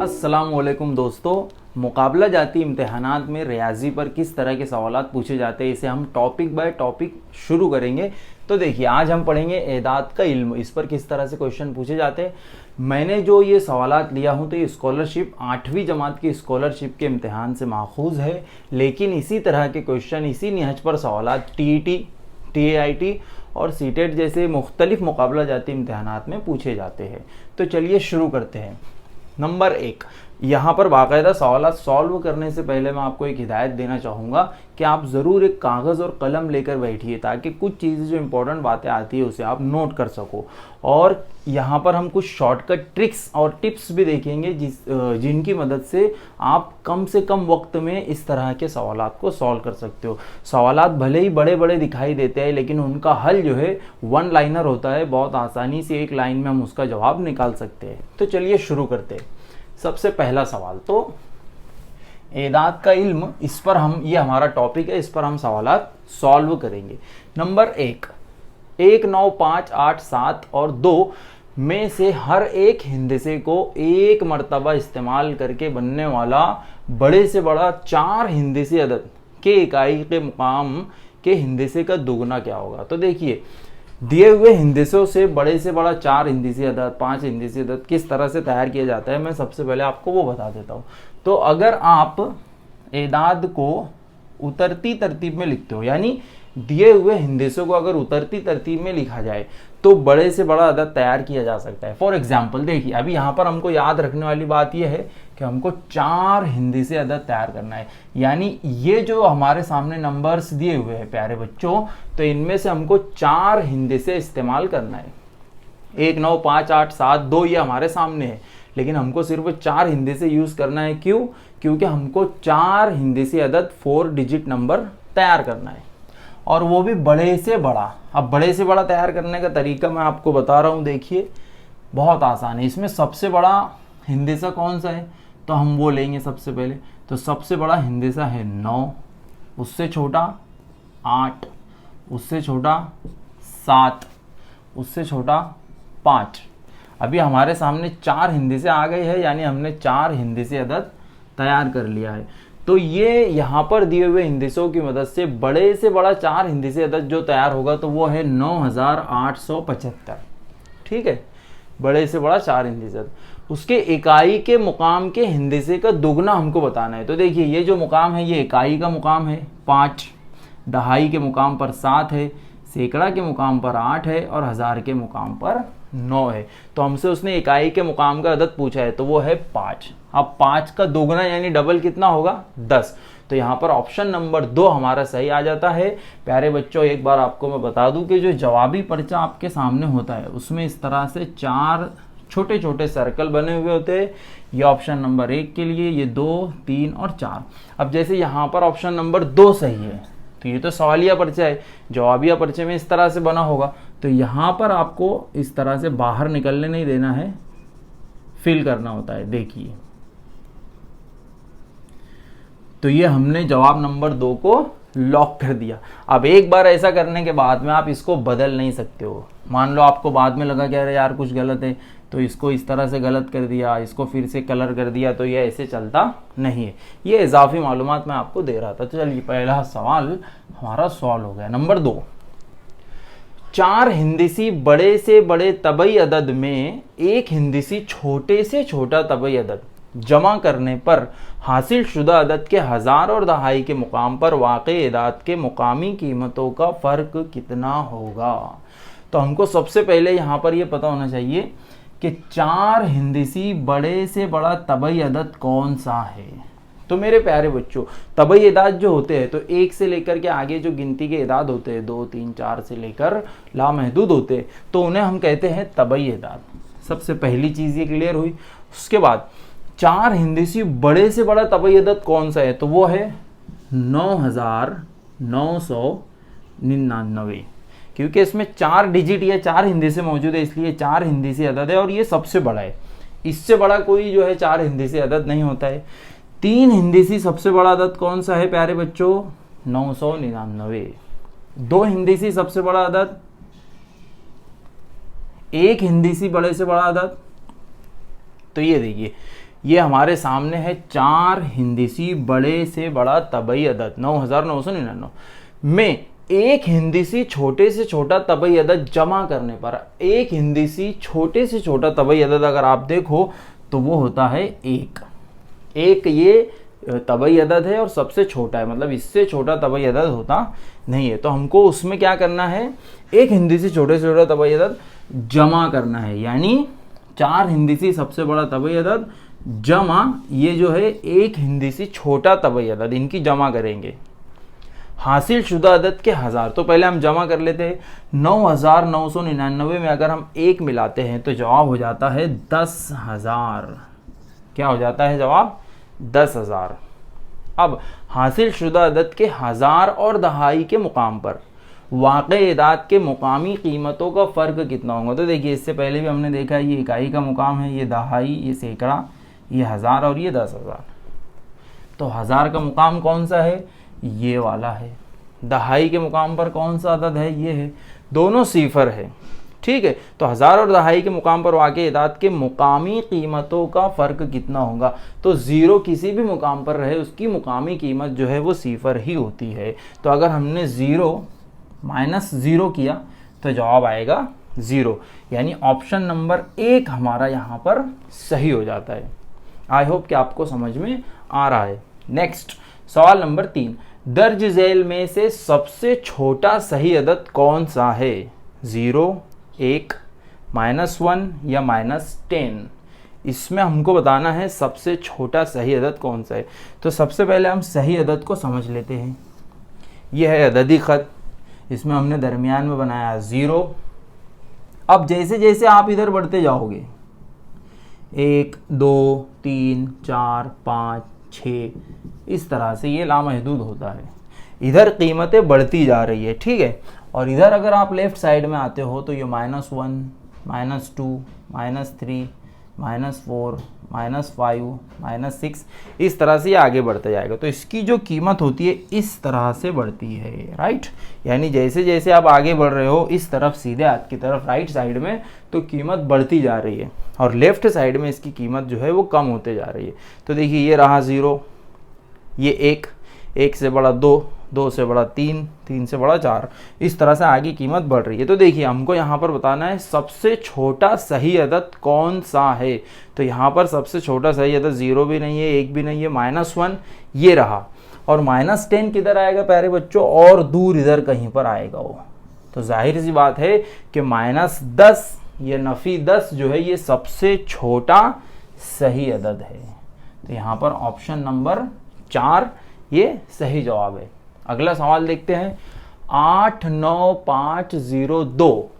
अस्सलामुअलैकुम दोस्तों, मुकाबला जाती इम्तिहानात में रियाजी पर किस तरह के सवालात पूछे जाते हैं इसे हम टॉपिक बाय टॉपिक शुरू करेंगे। तो देखिए, आज हम पढ़ेंगे एदाद का इल्म, इस पर किस तरह से क्वेश्चन पूछे जाते हैं। मैंने जो ये सवालात लिया हूँ तो ये स्कॉलरशिप 8वीं जमात की स्कॉलरशिप के इम्तिहान से माखूज है, लेकिन इसी तरह के क्वेश्चन इसी निहज पर सवालात TET, TAIT और सीटेट जैसे मुख्तलिफ मुकाबला जाती इम्तिहानात में पूछे जाते हैं। तो चलिए शुरू करते हैं। नंबर 1, यहाँ पर बाकायदा सवालात सॉल्व करने से पहले मैं आपको एक हिदायत देना चाहूँगा कि आप ज़रूर एक कागज़ और कलम लेकर बैठिए ताकि कुछ चीज़ें जो इंपॉर्टेंट बातें आती है उसे आप नोट कर सको। और यहाँ पर हम कुछ शॉर्टकट ट्रिक्स और टिप्स भी देखेंगे जिनकी मदद से आप कम से कम वक्त में इस तरह के सवालात को सॉल्व कर सकते हो। सवालात भले ही बड़े बड़े दिखाई देते हैं, लेकिन उनका हल जो है वन लाइनर होता है। बहुत आसानी से एक लाइन में हम उसका जवाब निकाल सकते हैं। तो चलिए शुरू करते हैं। सबसे पहला सवाल, तो एदाद का इल्म, इस पर हम, ये हमारा टॉपिक है, इस पर हम सवालात सॉल्व करेंगे। नंबर 1, 1, 9, 5, 8, 7 और 2 में से हर एक हिंदसे को एक मर्तबा इस्तेमाल करके बनने वाला बड़े से बड़ा 4 हिंदसी अदद के इकाई के मुकाम के हिंदसे का दुगना क्या होगा। तो देखिए, दिए हुए हिंदसों से बड़ा 4 हिंदसी अदद, 5 हिंदसी अदद किस तरह से तैयार किया जाता है, मैं सबसे पहले आपको वो बता देता हूँ। तो अगर आप एदाद को उतरती तरतीब में लिखते हो, यानी दिए हुए हिंदसों को अगर उतरती तरतीब में लिखा जाए तो बड़े से बड़ा अदद तैयार किया जा सकता है। फॉर एग्जाम्पल देखिए, अभी यहाँ पर हमको याद रखने वाली बात यह है कि हमको 4 हिंदसी अदद तैयार करना है। यानी ये जो हमारे सामने नंबर्स दिए हुए हैं प्यारे बच्चों, तो इनमें से हमको 4 हिंदसे इस्तेमाल करना है। 1, 9, 5, 8, 7, 2 ये हमारे सामने है, लेकिन हमको सिर्फ 4 हिंदसे यूज करना है। क्यों? क्योंकि हमको 4 हिंदसी अदद 4 डिजिट नंबर तैयार करना है, और वो भी बड़े से बड़ा। अब बड़े से बड़ा तैयार करने का तरीका मैं आपको बता रहा हूँ। देखिए, बहुत आसान है। इसमें सबसे बड़ा हिंदसा कौन सा है, तो हम वो लेंगे सबसे पहले। तो सबसे बड़ा हिंदसा है 9, उससे छोटा 8, उससे छोटा 7, उससे छोटा 5। अभी हमारे सामने 4 हिंदसे आ गए हैं, यानी हमने 4 हिंदसी अदद तैयार कर लिया है। तो ये यहाँ पर दिए हुए हिंदसों की मदद से बड़े से बड़ा 4 हिंदसी अदद जो तैयार होगा तो वो है 9875। ठीक है, बड़े से बड़ा 4 हिंदसी अदद। उसके इकाई के मुकाम के हिंदसे का दुगना हमको बताना है। तो देखिए, ये जो मुकाम है ये इकाई का मुकाम है 5, दहाई के मुकाम पर 7 है, सैकड़ा के मुकाम पर 8 है और हज़ार के मुकाम पर 9 है। तो हमसे उसने इकाई के मुकाम का अदद पूछा है, तो वो है 5। अब 5 का दोगुना यानी डबल कितना होगा, 10। तो यहाँ पर ऑप्शन नंबर 2 हमारा सही आ जाता है। प्यारे बच्चों, एक बार आपको मैं बता दूं कि जो जवाबी पर्चा आपके सामने होता है उसमें इस तरह से 4 छोटे छोटे सर्कल बने हुए होते हैं। ये ऑप्शन नंबर 1 के लिए, ये 2, 3 और 4। अब जैसे यहाँ पर ऑप्शन नंबर 2 सही है, तो ये तो सवालिया पर्चा है, जवाबिया पर्चे में इस तरह से बना होगा। तो यहाँ पर आपको इस तरह से बाहर निकलने नहीं देना है, फिल करना होता है। देखिए, तो ये हमने जवाब नंबर 2 को लॉक कर दिया। अब एक बार ऐसा करने के बाद में आप इसको बदल नहीं सकते हो। मान लो आपको बाद में लगा कि अरे यार कुछ गलत है, तो इसको इस तरह से गलत कर दिया, इसको फिर से कलर कर दिया, तो ये ऐसे चलता नहीं है। ये इजाफी मालूमात मैं आपको दे रहा था। तो चलिए, पहला सवाल हमारा सॉल्व हो गया। नंबर 2, 4 हिंदसी बड़े से बड़े तबई अदद में एक हिंदसी छोटे से छोटा तबई अदद जमा करने पर हासिल शुदा अदद के हज़ार और दहाई के मुकाम पर वाक़ई एदाद के मुकामी कीमतों का फ़र्क कितना होगा। तो हमको सबसे पहले यहाँ पर ये पता होना चाहिए कि 4 हिंदसी बड़े से बड़ा तबई अदद कौन सा है। तो मेरे प्यारे बच्चों, तबई एदाद जो होते हैं तो 1 से लेकर के आगे जो गिनती के एदाद होते हैं, 2, 3, 4 से लेकर लामहदूद होते हैं, तो उन्हें हम कहते हैं तबई एदाद। सबसे पहली चीज़ ये क्लियर हुई। उसके बाद 4 हिंदसी बड़े से बड़ा तबई अदद कौन सा है, तो वो है 9999, क्योंकि इसमें 4 डिजिट या 4 हिंदसे मौजूद है, इसलिए 4 हिंदसी अदद है और ये सबसे बड़ा है। इससे बड़ा कोई जो है 4 हिंदसी अदद नहीं होता है। 3 हिंदसी सबसे बड़ा अदद कौन सा है प्यारे बच्चों, 999। 2 हिंदसी सबसे बड़ा अदद, 1 हिंदसी बड़े से बड़ा अदद, तो ये देखिए ये हमारे सामने है 4 हिंदीसी बड़े से बड़ा तबई अदद 9999 में एक हिंदीसी छोटे से छोटा तबई अदद जमा करने पर, एक हिंदीसी छोटे से छोटा तबई अदद अगर आप देखो तो वो होता है एक ये तबई अदद है और सबसे छोटा है, मतलब इससे छोटा तबई अदद होता नहीं है। तो हमको उसमें क्या करना है, एक हिंदीसी छोटे से छोटा तबई अदद जमा करना है, यानी 4 हिंदीसी सबसे बड़ा तबई अदद जमा ये जो है एक हिंदीसी छोटा तबई अदद, इनकी जमा करेंगे। हासिल शुदा अदद के 1000, तो पहले हम जमा कर लेते हैं। 9999 में अगर हम 1 मिलाते हैं तो जवाब हो जाता है 10,000। क्या हो जाता है जवाब? 10,000। अब हासिल शुदा अदद के 1000 और दहाई के मुकाम पर वाक़ई एदाद के मुकामी कीमतों का फ़र्क कितना होगा? तो देखिए, इससे पहले भी हमने देखा ये इकाई का मुकाम है, ये दहाई, ये सैकड़ा, ये 1000 और ये 10,000। तो 1000 का मुकाम कौन सा है? ये वाला है। दहाई के मुकाम पर कौन सा अदद है? ये है। दोनों सिफर है, ठीक है। तो 1000 और दहाई के मुकाम पर वाक़ई एदाद के मुकामी कीमतों का फ़र्क कितना होगा? तो 0 किसी भी मुकाम पर रहे उसकी मुकामी कीमत जो है वो सिफर ही होती है। तो अगर हमने 0 -0 किया तो जवाब आएगा 0, यानी ऑप्शन नंबर 1 हमारा यहाँ पर सही हो जाता है। आई होप कि आपको समझ में आ रहा है। नेक्स्ट सवाल नंबर 3, दर्ज झेल में से सबसे छोटा सही अदद कौन सा है? 0, 1, -1 या -10? इसमें हमको बताना है सबसे छोटा सही अदद कौन सा है। तो सबसे पहले हम सही अदद को समझ लेते हैं। यह है अददी ख़त, इसमें हमने दरमियान में बनाया 0। अब जैसे जैसे आप इधर बढ़ते जाओगे 1, 2, 3, 4, 5, 6 इस तरह से ये लामहदूद होता है। इधर कीमतें बढ़ती जा रही है, ठीक है। और इधर अगर आप लेफ्ट साइड में आते हो तो ये -1, -2, -3, -4, -5, -6 इस तरह से ये आगे बढ़ते जाएगा। तो इसकी जो कीमत होती है इस तरह से बढ़ती है, राइट। यानी जैसे जैसे आप आगे बढ़ रहे हो इस तरफ सीधे हाथ की तरफ राइट साइड में तो कीमत बढ़ती जा रही है और लेफ्ट साइड में इसकी कीमत जो है वो कम होते जा रही है। तो देखिए ये रहा 0, ये 1, 1 से बड़ा 2, 2 से बड़ा 3, 3 से बड़ा 4, इस तरह से आगे कीमत बढ़ रही है। तो देखिए हमको यहाँ पर बताना है सबसे छोटा सही अदद कौन सा है। तो यहाँ पर सबसे छोटा सही अदद 0 भी नहीं है, 1 भी नहीं है, -1 ये रहा। और -10 किधर आएगा प्यारे बच्चों? और दूर इधर कहीं पर आएगा वो। तो जाहिर सी बात है कि -10 ये नफ़ी 10 जो है ये सबसे छोटा सही अदद है। तो यहाँ पर ऑप्शन नंबर 4 ये सही जवाब है। अगला सवाल देखते हैं। 89502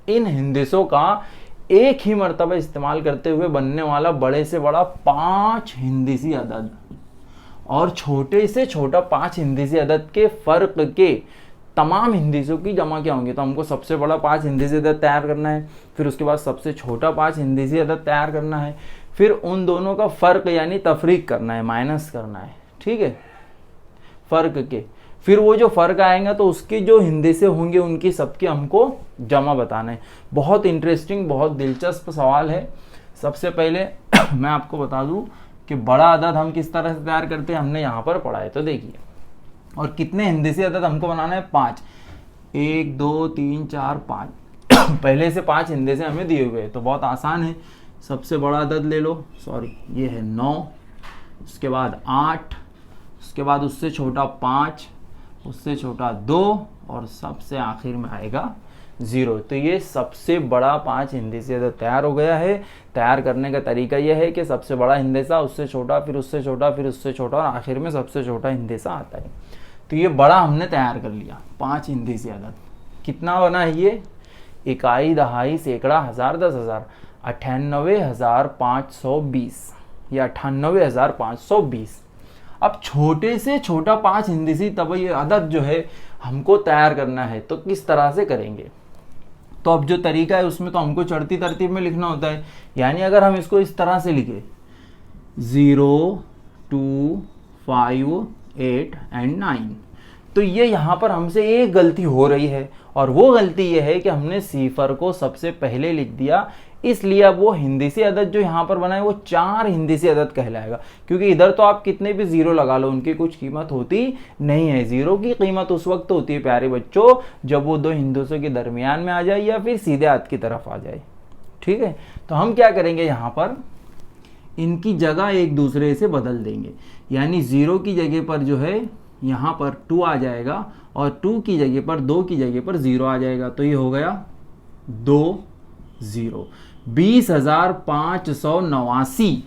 इन हिंदिसों का एक ही मर्तबा इस्तेमाल करते हुए बनने वाला बड़े से बड़ा 5 हिंदिसी अदद और छोटे से छोटा 5 हिंदिसी अदद के फ़र्क के तमाम हिंदिसों की जमा क्या होंगे? तो हमको सबसे बड़ा 5 हिंदिसी अदद तैयार करना है, फिर उसके बाद सबसे छोटा 5 हिंदिसी अदद तैयार करना है, फिर उन दोनों का फ़र्क यानी तफरीक करना है, माइनस करना है, ठीक है, फ़र्क के। फिर वो जो फ़र्क आएगा तो उसके जो हिंदिसे होंगे उनकी सबके हमको जमा बताना है। बहुत इंटरेस्टिंग, बहुत दिलचस्प सवाल है। सबसे पहले मैं आपको बता दूं कि बड़ा अदद हम किस तरह से तैयार करते हैं, हमने यहाँ पर पढ़ा है। तो देखिए, और कितने हिंदिसी अदद हमको बनाना है? 5। 1, 2, 3, 4, 5 पहले से 5 हिंदिसे हमें दिए हुए हैं, तो बहुत आसान है। सबसे बड़ा अदद ले लो, सॉरी ये है 9, उसके बाद 8, उसके बाद उससे छोटा 5, उससे छोटा 2 और सबसे आखिर में आएगा 0। तो ये सबसे बड़ा 5 हिंदिसी अदद तैयार हो गया है। तैयार करने का तरीका यह है कि सबसे बड़ा हिंदिसा, उससे छोटा, फिर उससे छोटा, फिर उससे छोटा और आखिर में सबसे छोटा हिंदिसा आता है। तो ये बड़ा हमने तैयार कर लिया, 5 हिंदिसी अदद। कितना बना है ये? इकाई, दहाई, सैकड़ा, 1000, 10,000, 98,520 या 98,520। अब छोटे से छोटा 5 हिंदिसी तबई अदद जो है हमको तैयार करना है, तो किस तरह से करेंगे? तो अब जो तरीका है उसमें तो हमको चढ़ती तरतीब में लिखना होता है। यानी अगर हम इसको इस तरह से लिखे 0, 2, 5, 8 एंड 9, तो ये यहाँ पर हमसे एक गलती हो रही है और वो गलती ये है कि हमने सिफर को सबसे पहले लिख दिया इसलिए अब वो हिंदीसी अदद जो यहाँ पर बना है वो 4 हिंदीसी अदद कहलाएगा, क्योंकि इधर तो आप कितने भी जीरो लगा लो उनकी कुछ कीमत होती नहीं है। जीरो की कीमत उस वक्त होती है प्यारे बच्चों जब वो दो हिंदुओं के दरमियान में आ जाए या फिर सीधे हाथ की तरफ आ जाए। ठीक है, तो हम क्या करेंगे, यहाँ पर इनकी जगह एक दूसरे से बदल देंगे, यानी 0 की जगह पर जो है यहाँ पर 2 आ जाएगा और 2 की जगह पर 2 की जगह पर 0 आ जाएगा, तो ये हो गया 2 0 20,589।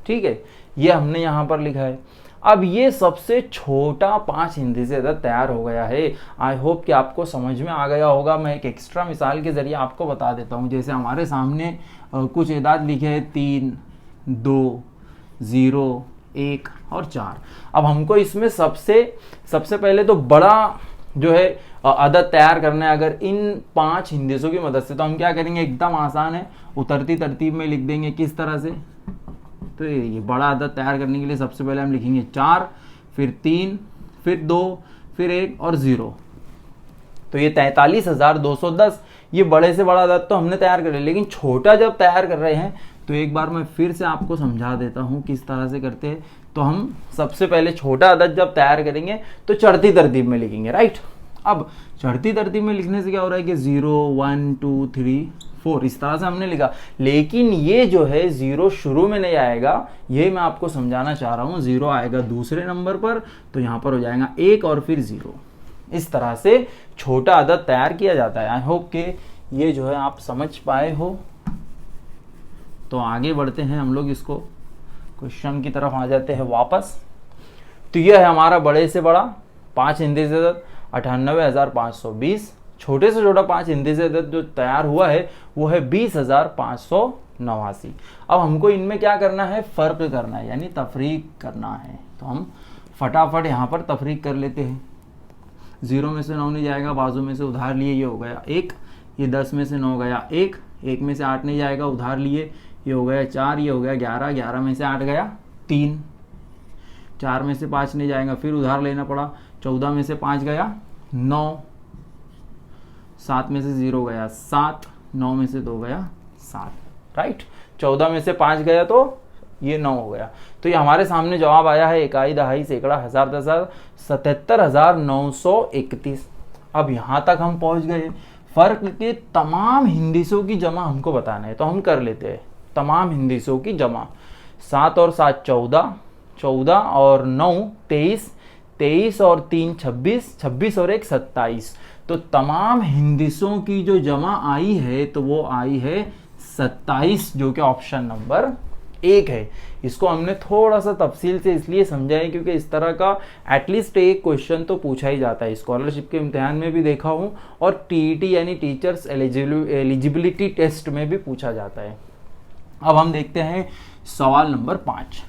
ठीक है, ये हमने यहाँ पर लिखा है। अब ये सबसे छोटा 5 हिंदी से अदद तैयार हो गया है। आई होप कि आपको समझ में आ गया होगा। मैं एक एक्स्ट्रा मिसाल के जरिए आपको बता देता हूँ। जैसे हमारे सामने कुछ एदाद लिखे हैं 3 2 0 1 और 4। अब हमको इसमें सबसे पहले तो बड़ा जो है अदद तैयार करना है अगर इन 5 हिंदीसों की मदद से, तो हम क्या करेंगे, एकदम आसान है, उतरती तरतीब में लिख देंगे। किस तरह से, तो ये बड़ा अदद तैयार करने के लिए सबसे पहले हम लिखेंगे 4, फिर 3, फिर 2, फिर 1 और 0। तो ये 43,210, ये बड़े से बड़ा अदद तो हमने तैयार कर लिया। लेकिन छोटा जब तैयार कर रहे हैं तो एक बार मैं फिर से आपको समझा देता हूँ किस तरह से करते हैं। तो हम सबसे पहले छोटा अदद जब तैयार करेंगे तो चढ़ती तरतीब में लिखेंगे, राइट। अब चढ़ती तरतीब में लिखने से क्या हो रहा है कि 0 1 2 3 4 इस तरह से हमने लिखा। लेकिन ये जो है 0 शुरू में नहीं आएगा, ये मैं आपको समझाना चाह रहा हूँ। 0 आएगा दूसरे नंबर पर, तो यहाँ पर हो जाएगा 1 और फिर 0। इस तरह से छोटा अदद तैयार किया जाता है। आई होप कि ये जो है आप समझ पाए हो। तो आगे बढ़ते हैं हम लोग, इसको क्वेश्चन की तरफ आ जाते हैं वापस। तो यह है हमारा बड़े से बड़ा 5 हिंदी से अदद 98,520। छोटे से छोटा 5 हिंदी से अदद जो तैयार हुआ है वो है 20,589। अब हमको इनमें क्या करना है, फर्क करना है, यानी तफरीक करना है। तो हम फटाफट यहाँ पर तफरीक कर लेते हैं। 0 में से 9 नहीं जाएगा, बाजू में से उधार लिए, ये हो गया 1। ये 10 में से 9 गया 1, 1 में से 8 नहीं जाएगा, उधार लिए, ये हो गया 4, ये हो गया 11, 11 में से 8 गया 3, 4 में से 5 नहीं जाएगा, फिर उधार लेना पड़ा, 14 में से 5 गया 9, 7 में से 0 गया 7, 9 में से 2 गया 7, राइट। 14 में से 5 गया तो ये 9 हो गया। तो ये हमारे सामने जवाब आया है इकाई, दहाई, सैकड़ा, हजार, दशा 77,931। अब यहाँ तक हम पहुँच गए। फर्क के तमाम हिंदीसों की जमा हमको बताना है, तो हम कर लेते हैं तमाम हिंदीसों की जमा। 7 और 7 14, 14 और 9 23, 23 और 3 26, 26 और 1 27। तो तमाम हिंदीसों की जो जमा आई है तो वो आई है 27, जो कि ऑप्शन नंबर 1 है। इसको हमने थोड़ा सा तफसील से इसलिए समझा है क्योंकि इस तरह का एटलीस्ट एक क्वेश्चन तो पूछा ही जाता है। स्कॉलरशिप के इम्तिहान में भी देखा हूँ और टीईटी यानी टीचर्स एलिजिबिलिटी टेस्ट में भी पूछा जाता है। अब हम देखते हैं सवाल नंबर 5।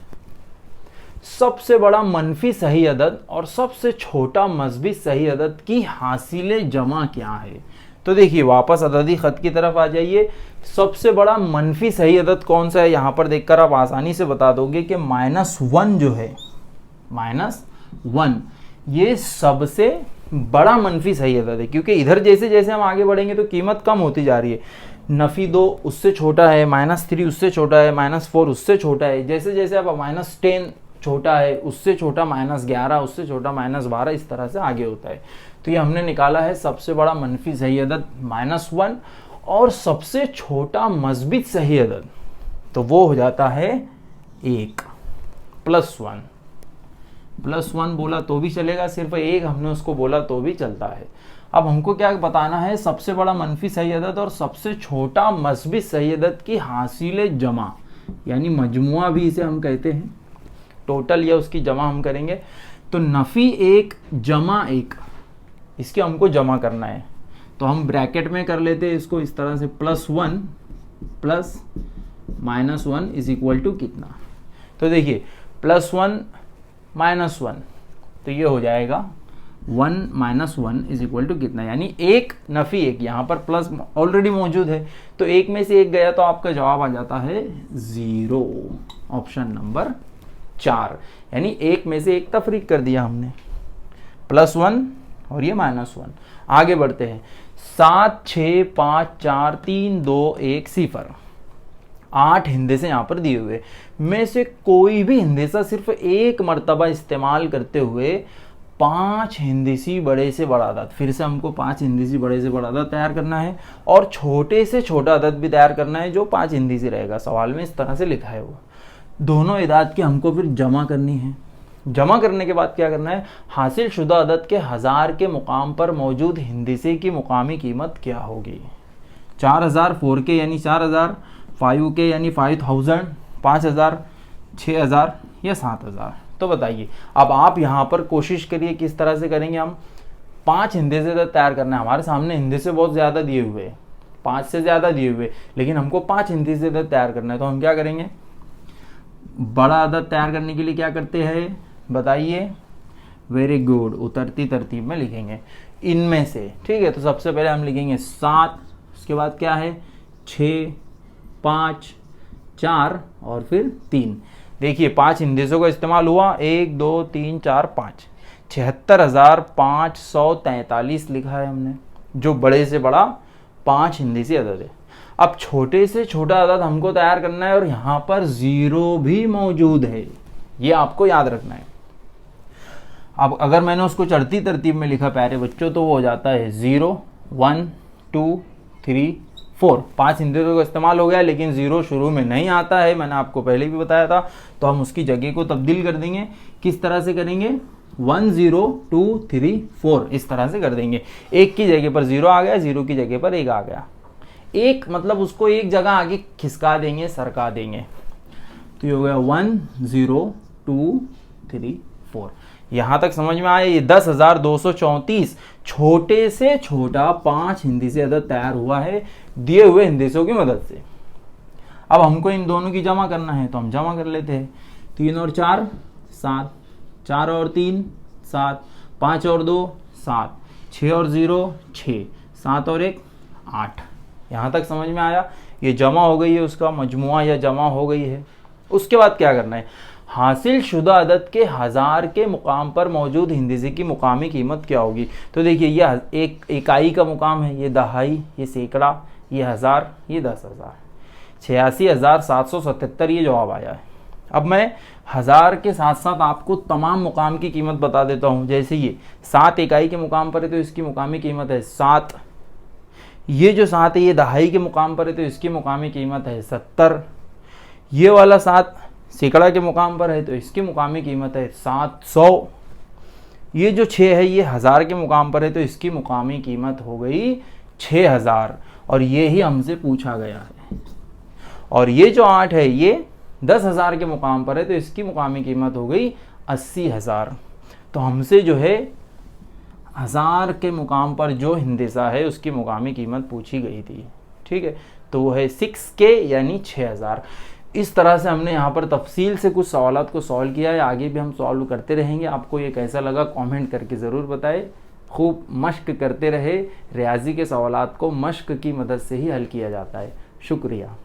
सबसे बड़ा मनफी सही अदद और सबसे छोटा मस्बी सही अदद की हासिले जमा क्या है। तो देखिए वापस अददी खत की तरफ आ जाइए। सबसे बड़ा मनफी सही अदद कौन सा है, यहाँ पर देखकर आप आसानी से बता दोगे कि -1 जो है, -1 ये सबसे बड़ा मनफी सही अदद है। क्योंकि इधर जैसे जैसे हम आगे बढ़ेंगे तो कीमत कम होती जा रही है। नफी 2 उससे छोटा है, -3 उससे छोटा है, -4 उससे छोटा है। जैसे जैसे अब -10 छोटा है, उससे छोटा -11, उससे छोटा -12, इस तरह से आगे होता है। तो ये हमने निकाला है सबसे बड़ा मनफी सही अदद -1 और सबसे छोटा मस्बित सही अदद, तो वो हो जाता है 1 +1। +1 बोला तो भी चलेगा, सिर्फ 1 हमने उसको बोला तो भी चलता है। अब हमको क्या बताना है, सबसे बड़ा मनफी सही अदद और सबसे छोटा मस्बित सही अदद की हासिले जमा, यानी मजमुआ भी इसे हम कहते हैं। टोटल या उसकी जमा हम करेंगे। तो नफी 1 जमा 1, इसके हमको जमा करना है। तो हम ब्रैकेट में कर लेते हैं इसको इस तरह से, +1 प्लस -1 इज इक्वल टू कितना। तो देखिए +1 -1, तो ये हो जाएगा 1 - 1 इज इक्वल टू कितना, यानी 1 नफी 1। यहाँ पर प्लस ऑलरेडी मौजूद है तो 1 में से 1 गया तो आपका जवाब आ जाता है 0, ऑप्शन नंबर 4। यानी 1 में से 1 तफरीक कर दिया हमने, +1 और ये -1। आगे बढ़ते हैं। 7 6 5 4 3 2 1 0। 8 हिंदसे यहाँ पर दिए हुए में से कोई भी हिंदेसा सिर्फ एक मर्तबा इस्तेमाल करते हुए 5 हिंदसी बड़े से बड़ा अदद, फिर से हमको 5 हिंदसी बड़े से बड़ा अदद तैयार करना है और छोटे से छोटा अदद भी तैयार करना है जो 5 हिंदसी रहेगा। सवाल में इस तरह से लिखा है वो। दोनों इदाद की हमको फिर जमा करनी है। जमा करने के बाद क्या करना है, हासिल शुदा अदद के 1000 के मुकाम पर मौजूद हिंदसे की मुकामी कीमत क्या होगी। 4000 4K यानी 4000, 5K यानी 5000, 5000, 6000 या 7000। तो बताइए अब आप यहाँ पर कोशिश करिए किस तरह से करेंगे। हम 5 हिंदसे तैयार करना है, हमारे सामने हिंदसे बहुत ज़्यादा दिए हुए, 5 से ज़्यादा दिए हुए, लेकिन हमको 5 हिंदसे तैयार करना है। तो हम क्या करेंगे, बड़ा अदद तैयार करने के लिए क्या करते हैं बताइए। वेरी गुड, उतरती तरतीब में लिखेंगे इनमें से। ठीक है, तो सबसे पहले हम लिखेंगे 7, उसके बाद क्या है 6, 5, 4 और फिर 3। देखिए 5 हिंदसों का इस्तेमाल हुआ, 1 2 3 4 5, 76,543 लिखा है हमने, जो बड़े से बड़ा 5 हिंदसी अदद है। अब छोटे से छोटा अदद हमको तैयार करना है और यहाँ पर 0 भी मौजूद है, ये आपको याद रखना है। अब अगर मैंने उसको चढ़ती तरतीब में लिखा प्यारे बच्चों, तो वो हो जाता है 0 1 2 3 4। 5 हिंदसों का इस्तेमाल हो गया, लेकिन 0 शुरू में नहीं आता है, मैंने आपको पहले भी बताया था। तो हम उसकी जगह को तब्दील कर देंगे। किस तरह से करेंगे, 1 0 2 3 4 इस तरह से कर देंगे। 1 की जगह पर 0 आ गया, 0 की जगह पर 1 आ गया। 1 मतलब उसको एक जगह आगे खिसका देंगे, सरका देंगे। तो ये हो गया 1 0 2 3 4। यहाँ तक समझ में आया। ये 10,234 छोटे से छोटा 5 हिंदसे अदद तैयार हुआ है दिए हुए हिंदसों की मदद से। अब हमको इन दोनों की जमा करना है, तो हम जमा कर लेते हैं। 3 और 4 7, 4 और 3 7, 5 और 2 7, 6 और 0 6, 7 और 1 8। यहाँ तक समझ में आया। ये जमा हो गई है, उसका मजमुआ या जमा हो गई है। उसके बाद क्या करना है, हासिल शुदा अदद के 1000 के मुकाम पर मौजूद हिंदसे की मुकामी कीमत क्या होगी। तो देखिए ये एक इकाई का मुकाम है, ये दहाई, ये सैकड़ा, ये 1000, ये 10,000, 86,777 ये जवाब आया है। अब मैं 1000 के साथ साथ आपको तमाम मुकाम की कीमत बता देता हूँ। जैसे ये 7 इकाई के मुकाम पर है, तो इसकी मुकामी कीमत है 7। ये जो 7 है ये दहाई के मुकाम पर है, तो इसकी मुकामी कीमत है 70। ये वाला 7 सैकड़ा के मुकाम पर है, तो इसकी मुकामी कीमत है 700। ये जो 6 है ये 1000 के मुकाम पर है, तो इसकी मुकामी कीमत हो गई 6000 और ये ही हमसे पूछा गया है। और ये जो 8 है ये 10,000 के मुकाम पर है, तो इसकी मुकामी कीमत हो गई 80,000। तो हमसे जो है 1000 के मुकाम पर जो हिंदसा है उसकी मुकामी कीमत पूछी गई थी। ठीक है, तो वो है 6K यानी 6000। इस तरह से हमने यहाँ पर तफसील से कुछ सवालात को सॉल्व किया है। आगे भी हम सॉल्व करते रहेंगे। आपको ये कैसा लगा कमेंट करके ज़रूर बताएं। खूब मश्क करते रहे। रियाजी के सवालात को मश्क की मदद से ही हल किया जाता है। शुक्रिया।